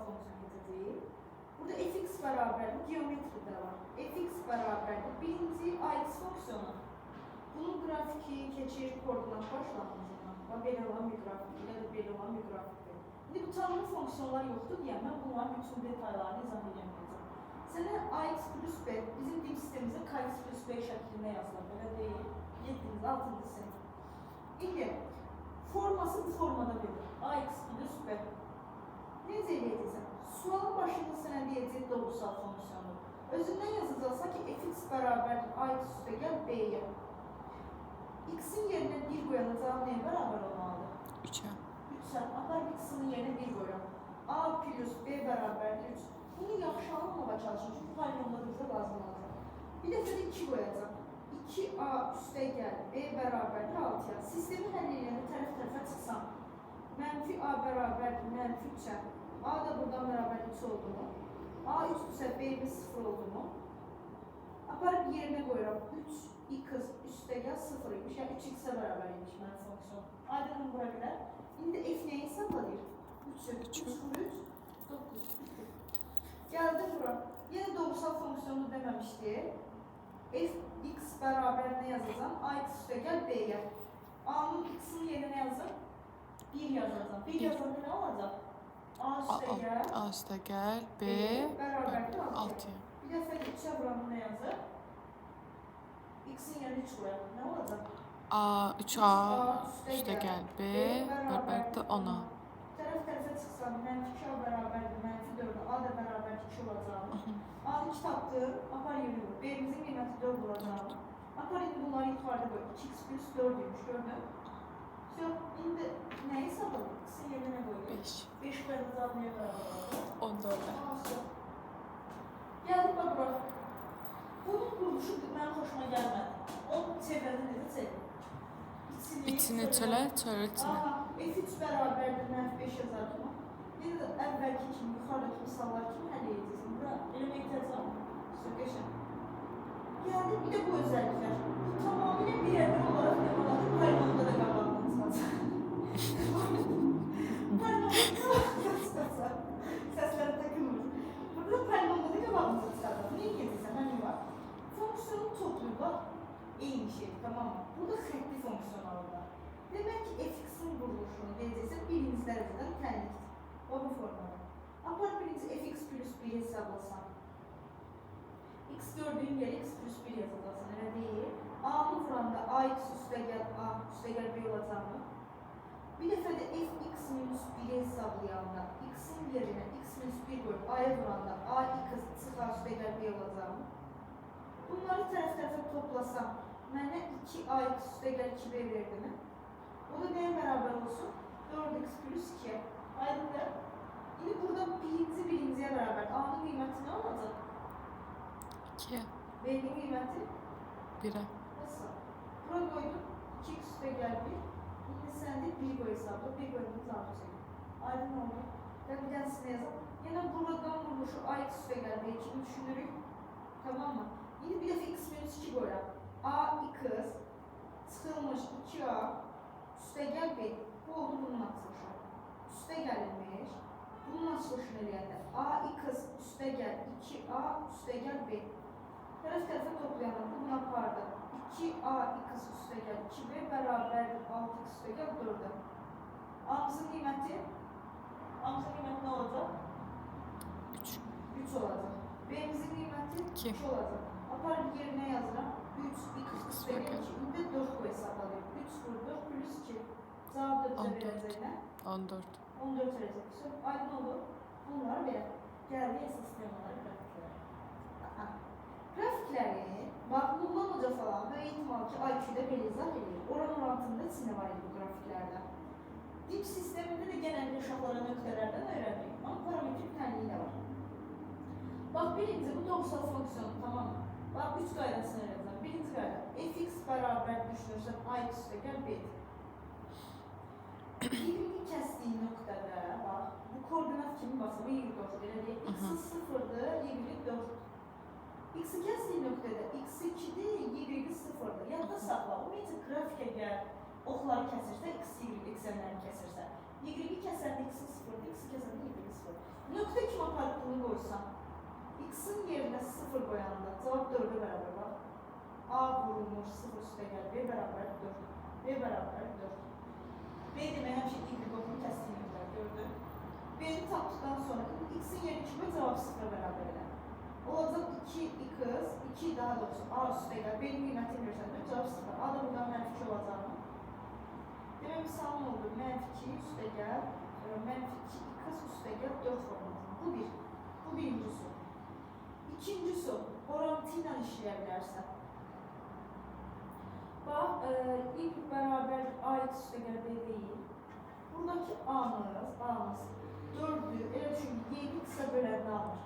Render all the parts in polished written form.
fonksiyon getirdik. Burada fx bərabərdir, geometride var. Fx bərabərdir, birinci ax fonksiyonu. Bunun qrafiki keçir koordinat başlanmışından. Belə olan bir qrafikdir, ya da belə olan bir qrafikdir. İndi bu tanımlı fonksiyonlar yoxdur deyəm, mən bunların bütün detallarını izah edeməyəcəm. Sənə ax plus b, bizim dim sistemimizdə kx plus b şəklində yazılır, belə deyil. 7-ci, 6-cı sinif. İndi, forması bu formada verir. Ax plus b. Necə eləyəcəksən? Sualın başında sənə deyəcək doğrusal fonksiyonu. Özündən yazacaqsan ki, fx bərabərdir ax üstə gəl b-yə. X-in yerinə 1 qoyanacaq nəyə bərabər olmalıdır? 3'e. 3-sə, apar x-in yerinə 1 qoyuram. A plus b bərabərdir 3. Bunu yaxşı anlamağa çalışın, çünki polinomlar bizə lazım olacaq. Bir dəfə də 2 qoyacaq. 2a üstə gəl b bərabərdir 6-ya. Sistemi həll edəndə tərəf-tərəfə çıxsam, mənfi a bərabərdir mənfi 3-ə. A da buradan bərabər 3 oldu mu? A 3-dürsə b-miz 0 oldu mu? Aparıb yerinə qoyuram. 3x üstə gəl 0 imiş. Yəni 3x-ə bərabər imiş mənim fonksiyon. Aydın bura bilər. İndi f nəyi hesablayır? 3-ü. 3 vur 3, 9. Gəldi bura. Yenə doğrusal fonksiyonu deməmişdi. Fx bərabər nə yazacağım? Ax üstə gəl b-yə. A-nın x-in yerinə yazım? 1 yazacağım. 1 yazanda nə olacaq? A üstə gəl b bərabərdir 6-ya. Bir dəfə 3-ə buranı nə yazır? X-in yerinə 3 qoyalım. Nə olacaq? 3a üstə gəl b bərabərdir 10-a. Tərəf-tərəfə çıxsam, mənfi 2a bərabərdir, mənfi 4-ə, a da bərabərdir 2 olacaq. A-nı 2 tapdır, apar yeri vur. B-imizin qiyməti 4 olacaq. Apar indi bunları yuxarıda qoy. 2x plus 4 demiş, gördün? İndi nəyi hesabladık? X-in yerinə nə qoyuyor? 5. 5 qoyacaq nəyə bərabər olacaq? 14'e. Gəldik bak bura. Bunun quruluşu mənim xoşuma gəlmədi. O çevrədə necə çevir? İçini çölə, çölə içini. F3 bərabərdir, mənfi 5 yazardım. Bir də əvvəlki kimi, yuxarıdakı misallar kimi həll edəcəksin. Bura eləmə ehtiyacam. Sökəşən. Gəldik, bir də bu özəlliklər. Bu tamamilə bir yerdən olaraq ne olaraq polinomda da qabağından çıxacaq. Polinomda qabağından çıxacaq. Səsləri takılmır. Burada polinomda da qabağından çıxacaq. Niyə gedirsən? Həmin var. Fonksiyonu topluyor, bax. Eyni şey, tamam mı? Burada xəttli fonksiyonlar var. Demək ki, fx-in quruluşunu deyəcəksən birinci dərəcədən tənlikdir. O bu formada. Apar birinci fx plus 1 hesablasan. X gördüyün yeri x plus 1 yazacaqsan, elə deyil. A-nı vuranda ax üstə gəl a üstə gəl b olacaqmı? Bir dəfə də fx minus 1 hesablayanda x-in yerinə x minus 1 qoyub a-ya vuranda ax çıxa üstə gəl b olacaqmı? Bunları tərəf-tərəfə toplasam, mənə 2ax üstə gəl 2b verdi mi? O da nəyə bərabər olsun? 4x plus 2'ye. Aydındır. İndi burada birinciyə bərabər. A-nın qiyməti nə olacaq? 2'ye. B-nin qiyməti? 1'e. Nasıl? Bura qoydum. 2x üstə gəl 1. İndi sən də 1 qoy hesabla. 1 qoyduğumuz artı şey. Aydın oldu. Və bir dənisini yazalım. Yenə buradan vuruluşu ax üstə gəl b. 2'ni düşünürük. Tamam mı? İndi bir dəfə x minus 2 qoyuram. Ax çıxılmış 2a üstə gəl b. Bu oldu bunun açılışı. Üstə gəlirmiş. Bunun açılışını eləyəndə ax üstə gəl 2a üstə gəl b. Tərəf-tərəfə toplayanda bunu apardı. 2ax üstə gəl 2b bərabərdir 6x üstə gəl 4'ə. A-mızın qiyməti? A-mızın qiyməti nə olacaq? 3 olacaq. B-mizin qiyməti 2 olacaq. Aparıb yerinə yazıram. 3x üstə gəl 2. İndi 4 qoy hesablayıb. 3 vur 4 plus 2. Cavab 4'ə verəcəklə? 14. 14 verəcək. Aydın olur. Bunlar belə. Gəldi əsas temaları qrafikləri. Qrafikləri, bax, Nurlan Hoca falan böyük ihtimal ki, IQ-də belə izah edir. Oran orantında içində var idi bu qrafiklərdə. Dip sistemində də genəldə uşaqlara nöqtələrdən öyrəndik. Amma parametrik tənliyi də var. Bax, birinci, bu doğrusal fonksiyonu, tamam mı? Bax, 3 qaydasını öyrənəcəm. Birinci qayda, fx bərabər düşünürsən, ax üstə gəl b-dir. Y-ni kəsdiyi nöqtədə, bax, bu koordinat kimi basır, bu y4, belə deyək, x-i 0'dır, y-i 4'dür. X-i kəsdiyi nöqtədə, x-i 2'dir, y-i 0'dır. Yadda saxla, ümumiyyətlə qrafikə gəl, oxları kəsirsə, x-i, y-ənləri kəsirsə. Y-i kəsəndə x-i 0'dır, x-i kəsəndə y-i 0'dır. Nöqtə qoysam, x-in yerinə 0 qoyanda cavab 4-ə bərabər var. A vurulmuş 0 üstə gəl, b bərabər 4. B bərabər 4. B demək həmişə y-qokunu təslim edilər, gördün. B-ni tapdıqdan sonra x-in yerinə 2 qoy, cavab 0-a bərabər elə. Olacaq 2x, 2 daha doğrusu a üstə gəl, b-nin qiymətini görsəndir, cavab 0. A da buradan -2 olacaq. Demək misalım oldu, -2 üstə gəl, -2x üstə gəl 4 formatında. Bu bir. Bu birinci soru. İkinci soru. Orantı ilə işləyə bilərsən. Bax, y bərabər ax üstə gəl b deyil. Buradakı a'mız 4'ü, elə düşün, 7x-ə bölənini alır.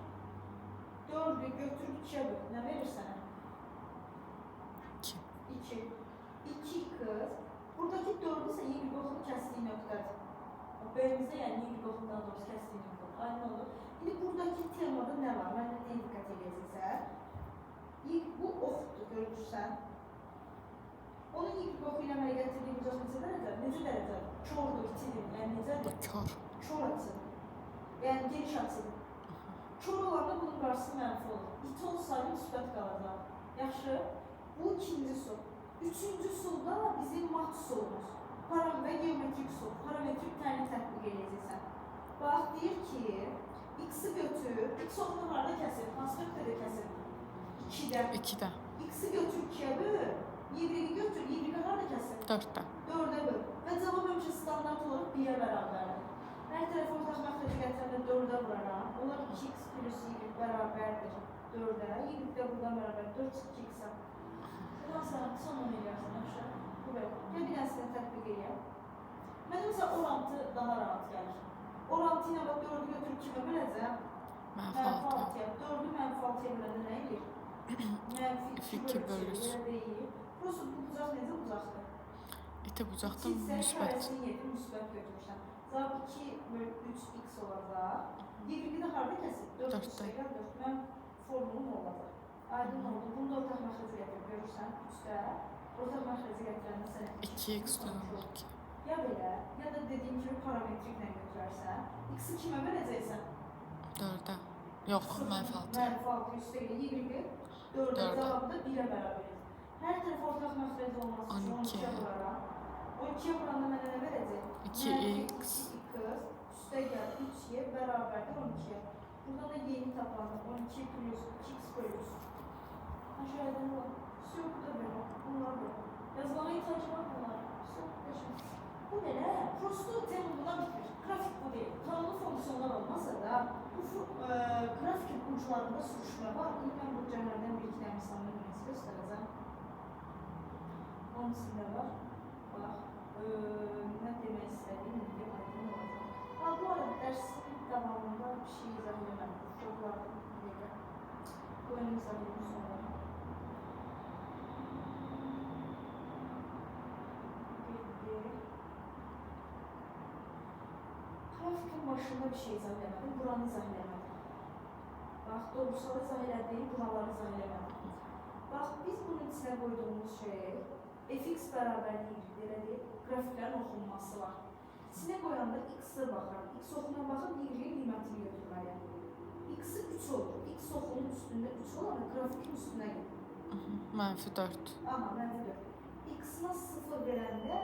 4'ü götürüb 2'ye böl. Nə verir sənə? 2. 2. 2x. Buradakı 4'ü ise y-qokunu kəsdiyi nöqtədir. B-imizdə yəni y-qokundan doğrusu kəsdiyi nöqtədir. Aynı olur. İndi buradakı temada nə var? Mən də nəyə diqqət edəcəksən? Bu oxdur, görürsən. Onun y-qoku ilə əmələ gətirdiyi bucaq necə dərəcə? Necə dərəcə? Kordur, itidir. Yəni necədir? Kör. Kör açıdır. Yəni geniş açıdır. Kör olanda bunun qarşısı mənfi olur. İti olsaydı müsbət qalacaq. Yaxşı. Bu ikinci soru. Üçüncü soruda bizim mat sorumuz. Ve geometrik soru. Parametrik təlim tətbiq edəcəksən. Bax, deyir ki, x-i götür, x oxunu harada kəsir? Hansı nöqtədə kəsir? 2-də. 2-də. X-i götür 2-yə böl, y-i götür, y-i harada kəsir? 4-də. 4-ə böl. Və cavab həmişə standart olaraq 1-ə bərabərdir. Hər tərəf ortaq məxrəci gətirəndə 4-ə vuraram. Onlar 2x plus y bərabərdir 4-ə. Y də buradan bərabər 4 2x-ə. Bundan sonra son onu eləyərsən, yaxşı? Bu belə. Gəl bir dənəsini tətbiq edəyəm. Mənə məsələn orantı daha rahat gəlir. Orantı ilə bax 4-ü götürüb kimə böləcəm? -6-ya. 4-ü -6-ya böləndə nə edir? -2 bölüsü. Elə deyil. Prosta bu bucaq necə bucaqdır? İti bucaqda müsbət. 7 müsbət götürürsən. Cavab 2 bölü 3x olacaq. Y-i də harada kəsir? 4 üstə gəl 4. Mən formulum olacaq. Aydın oldu. Bunu da ortaq məxrəci gətirib görürsən. 3-də ortaq məxrəci gətirəndə sənə 2x dönür 2. Ya belə, ya da dediyim kimi parametriklə götürərsən, x-i kimə böləcəksən? 4-də. Yox, -6. -6 üstə gəl, y-i 4-də cavabı da 1-ə bərabər. Hər tərəf ortaq məxrəci olması üçün 12-yə vuraram. 12-yə vuranda mənə nə verəcək? 2x. Üstə gəl 3y bərabərdir 12-yə. Buradan da y-ni tapanda 12 plus 2x bölü 3. Aşağıda ne var? Yok, bu da böyle. Bunlar böyle. Yazmana ihtiyacı var bunlar. Yok, yaşam. Bu ne ne? Prosto tem buna bitir. Grafik bu değil. Tanımlı fonksiyonlar olmasa da bu grafikin uçlarında sürüşme var. İlk ben bu cümlelerden bir iki tane sanırım göstereceğim. Onun içinde var. Bak. Ne demek istediğim gibi aydın olacak. Ha bu arada dersin devamında bir şey izah edemem. Çok var. Bu önüm sanırım sonra. Grafikin başında bir şey izah edemedim. Buranı izah edemedim. Bak doğrusal izah edemedim. Buraları izah edemedim. Bak biz bunun içine koyduğumuz şey fx bərabərliyi deyil, grafiklərin oxunması var. İçine koyanda x-ə baxıram. X oxuna baxıb y-in qiymətini götürməliyəm. X-i 3 olur. X oxunun üstündə 3 olur ama grafikin üstünə gedir. -4. Aha, -4. X-na 0 verəndə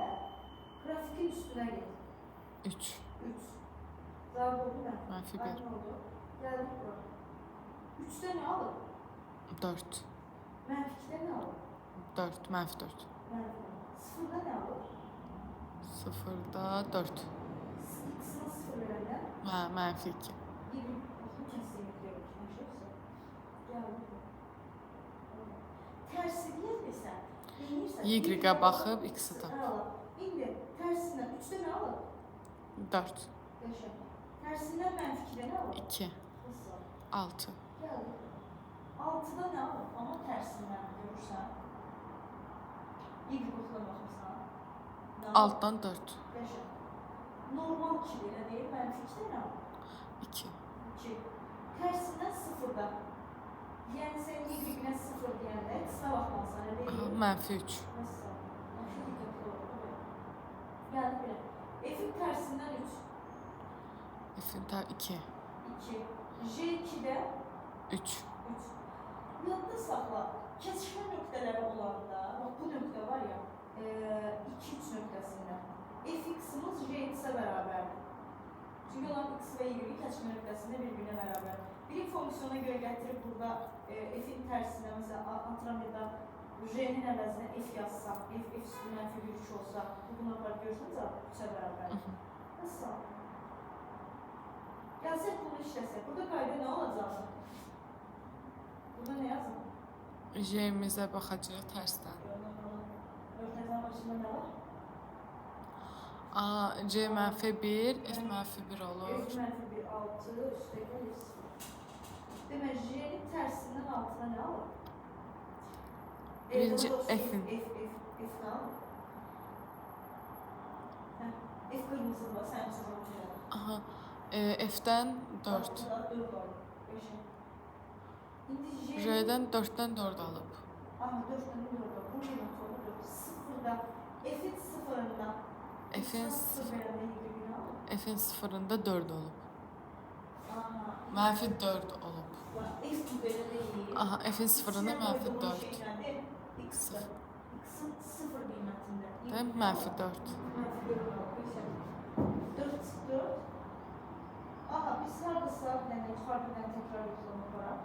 grafikin üstünə gedir. 3. 3. Cavab oldu mu? -1. Aynı oldu. Geldik bura. 3'te ne alır? 4. -2'de ne alır? 4. -4. Sıfırda ne alır? 0'da 4. X'ına 0 verəndə Ha, -2. bir bu kesinlikle yok. Geldik bura. Tersini desem, denirsen... Y-ə baxıb x-i tap. İndi tersindən 3'te ne alır? 4. Yaşa. Tersindən -2'de ne alır? 2. Nasıl? 6. Geldik. 6'da ne alır? Ama tersindən görürsən. Y-qokuna baxırsan. Altdan 4. Yaşa. Normal 2 belə deyil, -2'de ne alır? 2. 2. Tersindən 0'da. Yəni sən y-nə 0 deyəndə x-nə baxmalısan, elə deyil. -3. Nasıl? Aşırı diqqətli olur. Gəldi belə. F-in tərsindən 3. F-in 2. 2. 2. J2-də 3. 3. Yadda saxla. Kəsişmə nöqtələri olanda, bax bu nöqtə var ya, 2-3 nöqtəsində f(x)-ımız j(x)-ə bərabərdir. Çünki olan x və y kəsişmə nöqtəsində bir-birinə bərabər. Birim fonksiyona görə gətirib burada f-in tərsinə, məsələn, atıram ya da j-nin əvəzinə f yazsaq, f üstü mənfi 1 olsa, bunu aparıb görürsünüz, 3-ə bərabərdir. Nasıl? Gəlsək bunu işləsək, burada qayda nə olacaq? Burada nə yazın? J-mizə baxacaq tərsdən. Örtəzən başında nə var? A, C -1, F -1 olur. F -1, 6, üstəgəl F0. Demək, J-nin tərsindən altına nə alır? Birinci F-in. F nə alır? F qırmızı var, sənin üçün olacaq. Aha, F-dən 4. 4 var, 5'e. İndi J-dən 4-dən 4 alıb. Aha, 4'dən 4 var. Bu ne sonra 4? 0'da, F'in 0'ında. F'in 0 verəndə y-ni alır. F-in 0-ında 4 olub. Aha. -4 olub. F bu belə deyil. Aha, F-in 0-ında -4. X-ın 0 qiymətində. Də -4. Aha, biz hardasa yuxarıdan təkrar yoxlamaq var.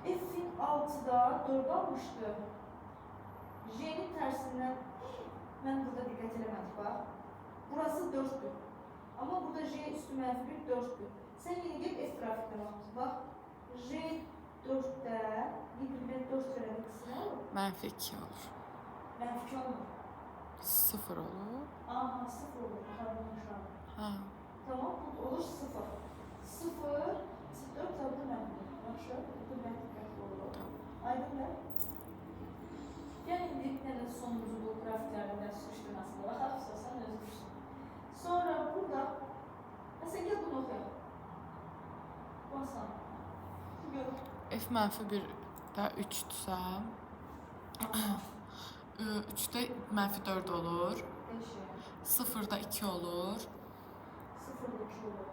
F-in 6-da 4 almışdı. J-nin tərsindən, mən burada diqqət eləmədik, bax. Burası 4'dür. Amma burada J üstü -1 4'dür. Sən yeni get F qrafikdən bax. J 4'də, y-dən 4 verən x-nə olur? -2 olur. -2 olmur. 0 olur. Aha, 0 olur, yuxarıdan aşağı. Ha. Tamam, bu olur 0. 0, 4 tabi mənfi. Yaxşı, bu mənfi olur. Aydındır. Gəlin bir dənə sonumuzu bu grafiklərdən sürüşdürməsində baxaq, sən özü düşün. Sonra burada, məsələn, gəl bunu oxuyaq. Basan. Gör. F -1-də 3-dürsə, 3-də -4 olur. 0-da 2 olur. 0'da 2 olur.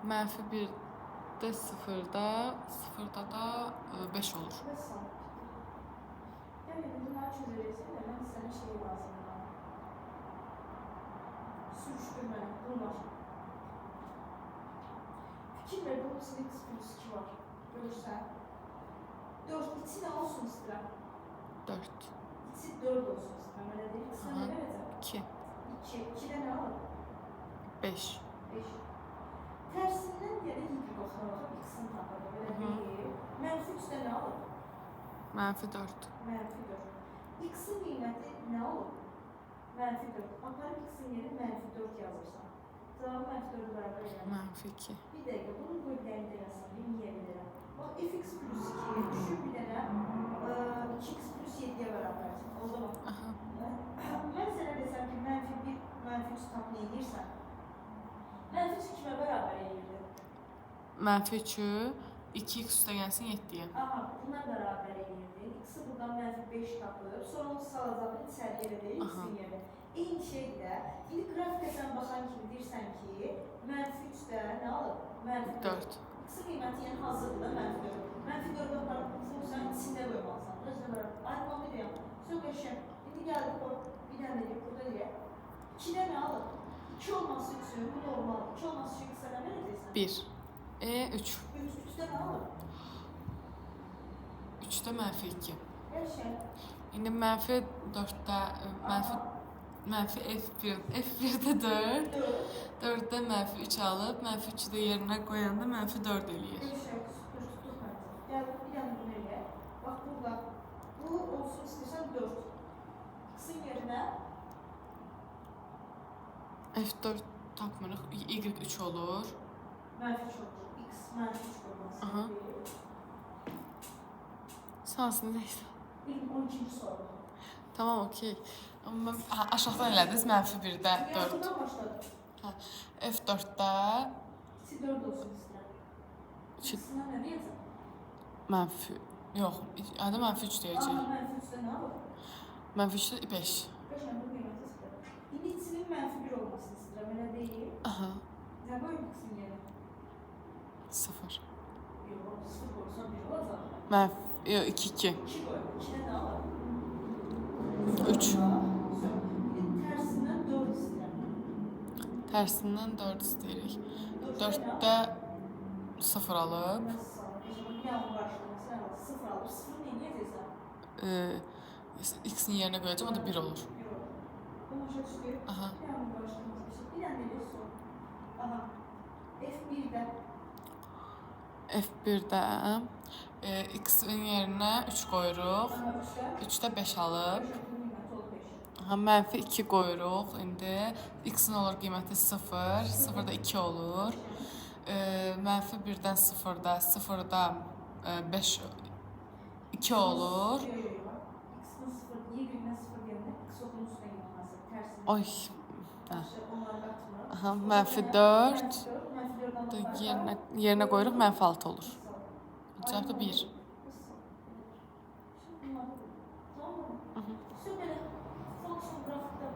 -1-də 0-da da 5 olur. Basan. Gəlin, bunları çözəcəksən də, mən sənə şey lazımdır. Sürüşdürməni, bunlar. Fikir ver, bunun içində x plus 2 var. Görürsən. 4, içi nə olsun istəyirəm? 4. İçi 4 olsun istəyirəm, elə deyil. Sən nə verəcəm? 2. 2, 2-də nə alır? 5. 5. Tərsindən yenə y baxırıq, x-in tapırıq, elə deyil. Mənfi 3-də nə alır? -4. Mənfi 4. X-in qiyməti nə olur? Mənfi 4. Aparıb x-in yeri mənfi 4 yazırsan. Cavabı mənfi 4 bərabər edən. -2. Bir dəqiqə, bunu bölgəyində yazsam, bir niyə bilirəm. Bax, fx plus 2-yə düşür bir dənə 2x plus 7-yə bərabərdir. Oldu mu? Aha. Mən sənə desəm ki, mənfi 1, mənfi 3 tap nə edirsən? Mənfi 3 kimə bərabər edirdi? -3-ü 2x üstə gəlsin 7-yə. Aha, buna bərabər edirdi. X-i buradan mənfi 5 tapır. Sonra onu salacaqın içəriyə deyil, x-in yeri. Eyni şeydir də, indi qrafikə sən baxan kimi deyirsən ki, mənfi 3-də nə alır? Mənfi 4. X-in qiyməti yəni hazırdır da mənfi 4. Mənfi 4-də aparıb funksiyanın içində qoymalısan. Özünə bərabər. Aydın deyəm. Çox qəşəng. İndi gəldik o, bir dənə deyək, burada deyək. 2-də nə alır? 2 olması üçün bu normal. 2 olması üçün x-ə nə verəcəksən? 1. 3. 3-də nə alır? 3-də -2. Qəşəng. İndi -4-də F1-də 4. 4-də -3 alıb, -3-ü də yerinə qoyanda -4 eləyir. Qəşəng, süpür, tutduq məncə. Gəl, bir dənə bunu eləyək. Bax, burada. Bu olsun istəyirsən 4. X-in yerinə F4 tapmırıq, Y3 olur. mənfi 3 olur. X mənfi 3 qoyması. Aha. Sansını deyil. 12-ci soru. Tamam, okey. Amma aşağıdan elədiniz, -1-də 4. Yaxından başladı. F4-də İkisi 4 olsun istəyirəm. İkisindən nə deyəcəm? yox, adı -3 deyəcək. Aha, mənfi 3-də nə alır? -3-də 5. Qəşəng, bu qiyməti istəyirəm. İndi içinin mənfi 1 olmasını istəyirəm, elə deyil. Aha. Nə qoyum x-in yerinə? 0. Yox, 0 qoysan 1 olacaq. Mənfi, yox, 2, 2. 2 qoyum. 2-də nə var? 3. Bir tərsindən 4 istəyirəm. Tərsindən 4 istəyirik. 4-də 4-də 0 alıb. Sıfır alıb, sıfır neyə deyirsən? X-in yerinə qoyacağım, o da 1 olur. Bu başa düşdü. Aha. Bir dənə qarşılamaz bir şey. Bir dənə elə sor. Aha. F1-də. F1-də X-in yerinə 3 qoyuruq. Aha, 3-də. 3-də 5 alıb. 5 qiyməti oldu 5. Aha, mənfi 2 qoyuruq indi. X-in olur qiyməti 0. 0-da 2 olur. Mənfi 1-dən 0-da 0-da 5 2 olur. X-in 0, Y-dən 0 deyəndə X oxunun üstünə getməsi. Tərsini. Oy. Hə. Onları qatmır. Aha, mənfi 4. Mənfi 4-dən Yerinə qoyuruq, mənfi 6 olur. Cavab da 1. Tamam mı? Все belə funksiyon qrafikdə